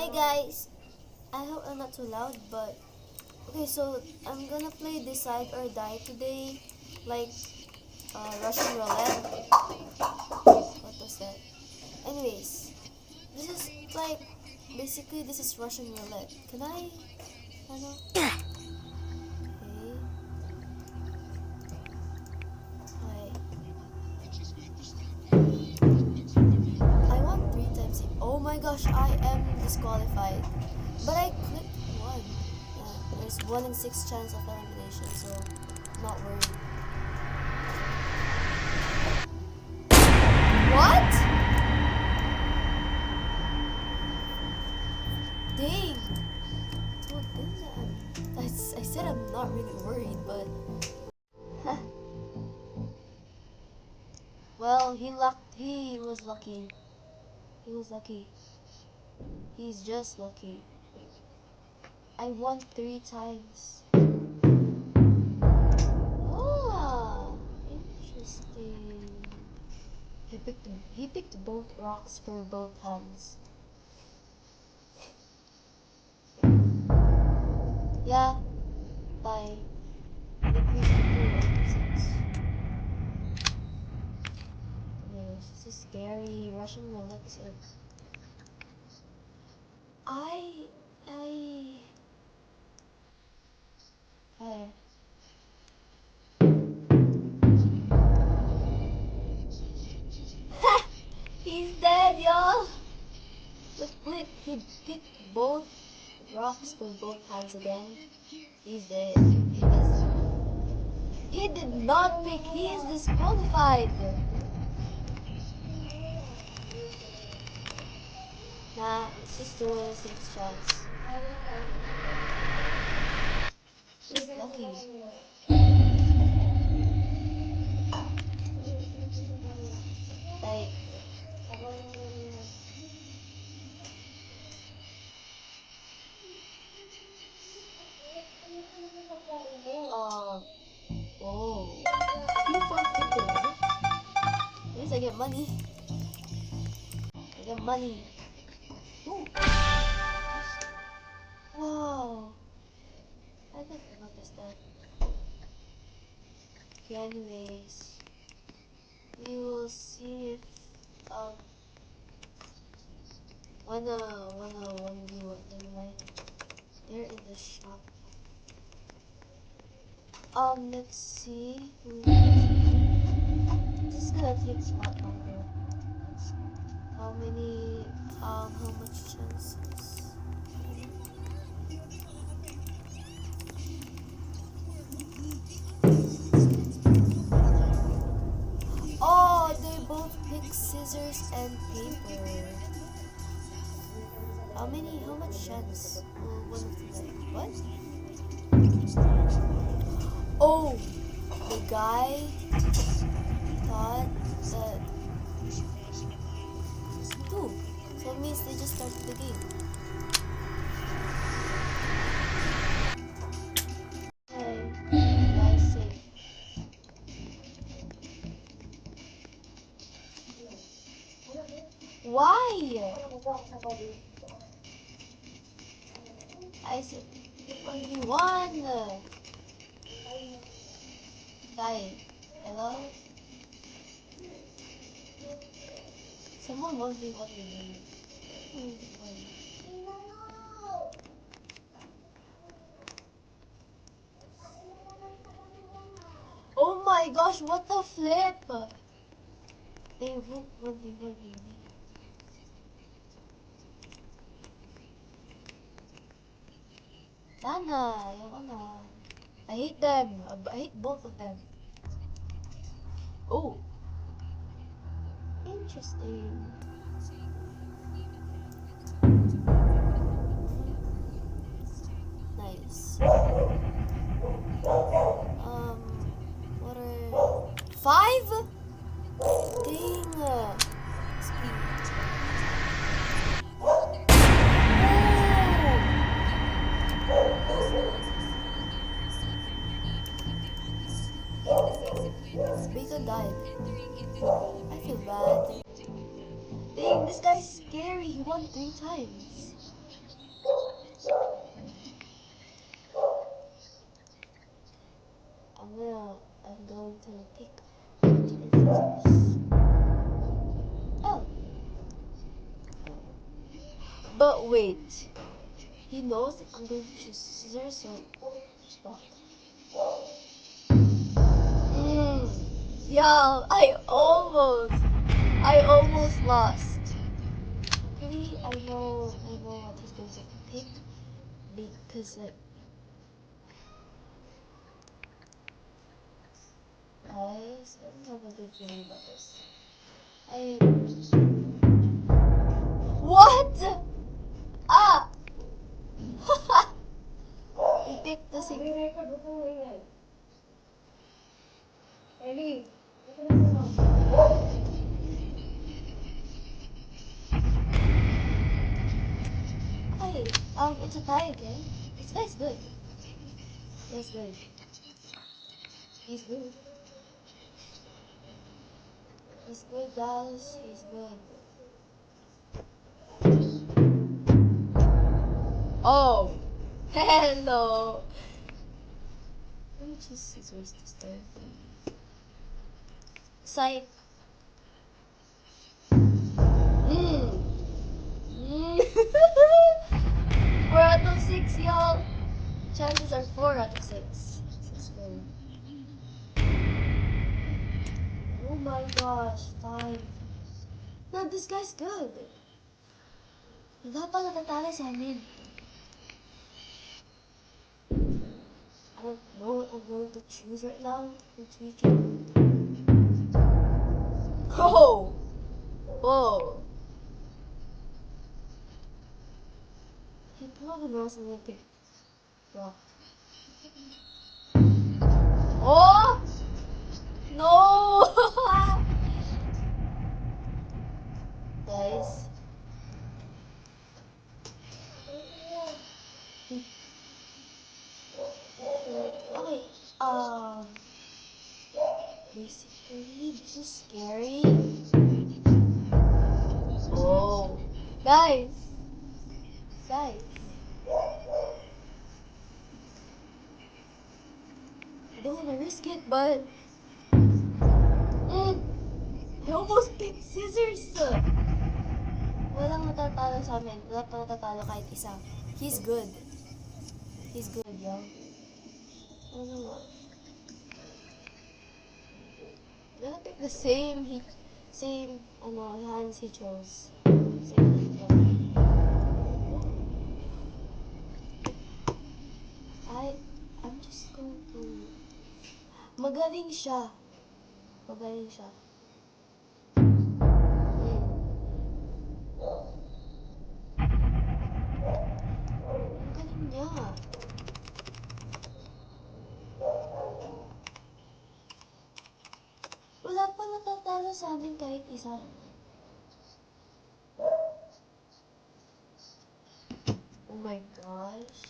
Hi guys! I hope I'm not too loud, but okay, so I'm gonna play Decide or Die today, like Russian roulette. What was that? Anyways, this is like basically this is Russian roulette. Can I? I know. Okay. Hi. I won 3 times. Oh my gosh, I am disqualified. But I clicked one. Yeah, there's 1 in 6 chance of elimination, so not worried. What? Dang. Well, then I said I'm not really worried, but well, he was lucky. He was lucky. He's just lucky. I won 3 times. Ah, interesting. He picked both rocks for both hands. Yeah, bye. Decrease to 2 this is scary. Russian roulette sucks. I I I He's dead, y'all. Look, he picked both rocks with both hands again. He's dead. He did not pick. He is disqualified. Nah, it's just 2 in 6 chance. He's lucky. Like, uh, oh. You found people. At least I get money. I get money. Ooh. Wow. I didn't notice that. Okay, anyways. We will see if, um, wanna 1v1. Never mind. They're in the shop. Let's see. This is gonna take a lot longer. How many, how much chances? Oh, they both pick scissors and paper. How much chance will one of them? What? Oh, the guy thought that 2. So it means they just started the game. Okay, lie safe. Why? I said only one. Guy, hello? Someone wants me what we need. Oh my gosh, what the flip? They won't want me what we need. Sana, yaman. I hate them. I hate both of them. Oh, interesting. Nice. What are 5? Dang. Speed. Beta died. I feel bad. Dang, this guy's scary. He won 3 times. I'm going to pick scissors. Oh, but wait. He knows I'm going to choose scissors, so stop. Yeah, I almost lost. Really, I know what he's going to pick because guys, I don't have a good feeling about this. What? Ah! He picked the same. Ellie. Hey, it's a tie again. This guy's good. He's good. He's good. He's good, guys. He's good. Oh, hello. Let me choose scissors this time. Side. Mm. Mm. 4 out of 6, y'all. Chances are 4 out of 6. 6 good. Oh my gosh, 5. No, this guy's good. Wala pa natatalo sa amin. I don't know what I'm going to choose right now. I'm tweaking. Oh! Whoa! He probably knows I'm gonna pick rock. Oh! No! Guys. Okay, basically, this is scary. Oh. Guys! Guys. I don't wanna risk it, but... I almost picked scissors! Walang matatalo sa amin. Wala pa natatalo kahit isa. He's good. He's good, y'all. Ano nga? I pick the same hands he chose. Same, yeah. I'm just going to... Magaling siya. Magaling siya. Magaling niya. Wala pa natatalo sa amin kahit isa. Oh my gosh.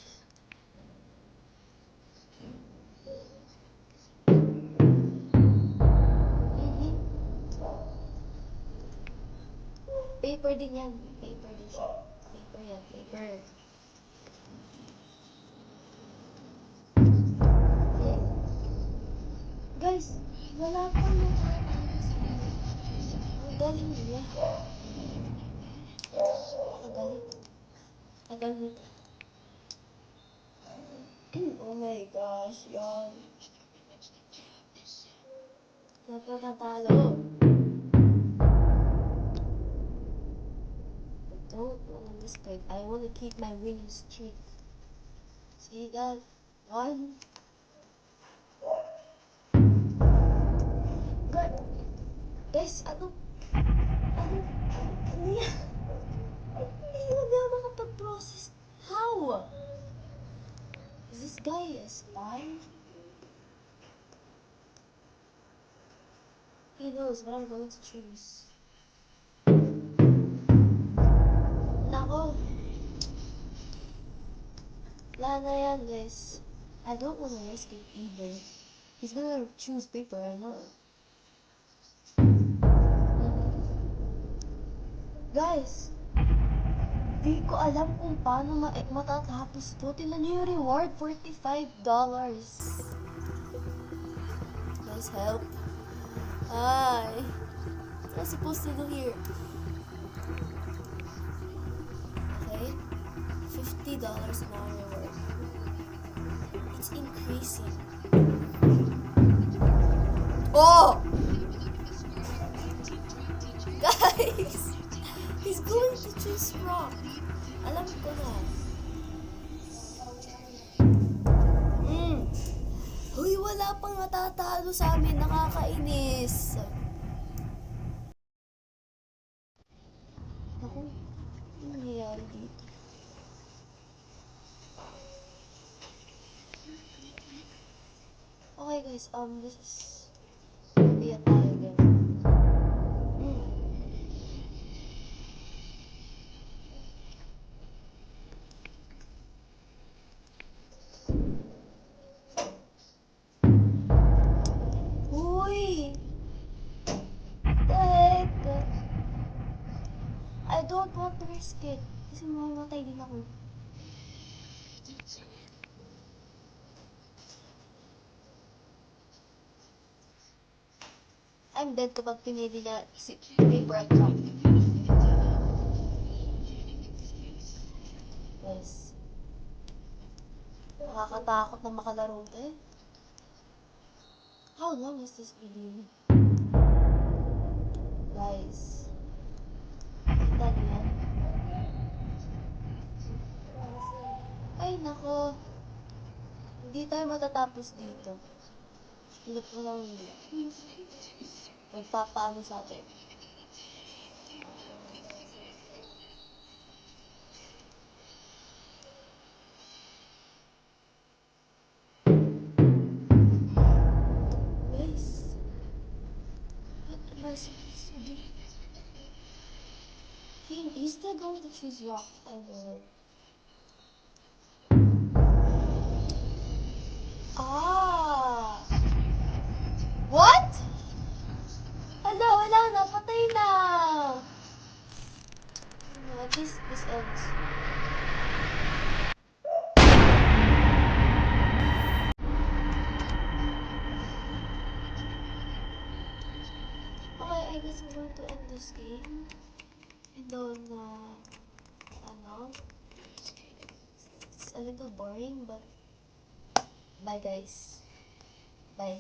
Paper din yan. Paper din siya. Paper yan. Paper. Guys, wala pa natatalo sa amin. Ang galing niya. Ang galing. Ang galing. Oh my gosh, y'all. Natatalo. Don't want this guy. I want to keep my winning streak. See that? 1. God. Guys, ano yan? Hindi na makapag-process. How? Is this guy a spy? He knows what I'm going to choose. Nako. Wala na yan, guys. I don't want to risk it either. He's gonna choose paper, I know. Guys, di ko alam kung paano matatapos to. Tingnan niyo yung reward, $45. please help. Ay, what am I supposed to do here? Okay, $50 an hour reward. It's increasing. Oh! Guys! He's going to choose rock. Alam ko na. Huy, wala pang natatalo sa amin. Nakakainis. Ako, ano nangyayari dito? Okay guys, this is Bia tayo again. Uy! The heck? I don't want to risk it. Kasi mamamatay din ako. I'm dead kapag pinili na si paper at rock. Yes. Nakakatakot na makalaro eh. How long is this video? Guys. Kita niyo yan? Ay, nako. Hindi tayo matatapos dito. Look mo lang hindi. Magpapaano sa atin. Guys. What am I supposed to do? He's still going to choose rock. I know. Ah! What? Hala, wala na. Patay na. At least this ends. Okay, I guess I'm going to end this game. And then, ano? It's a little boring, but bye guys. Bye.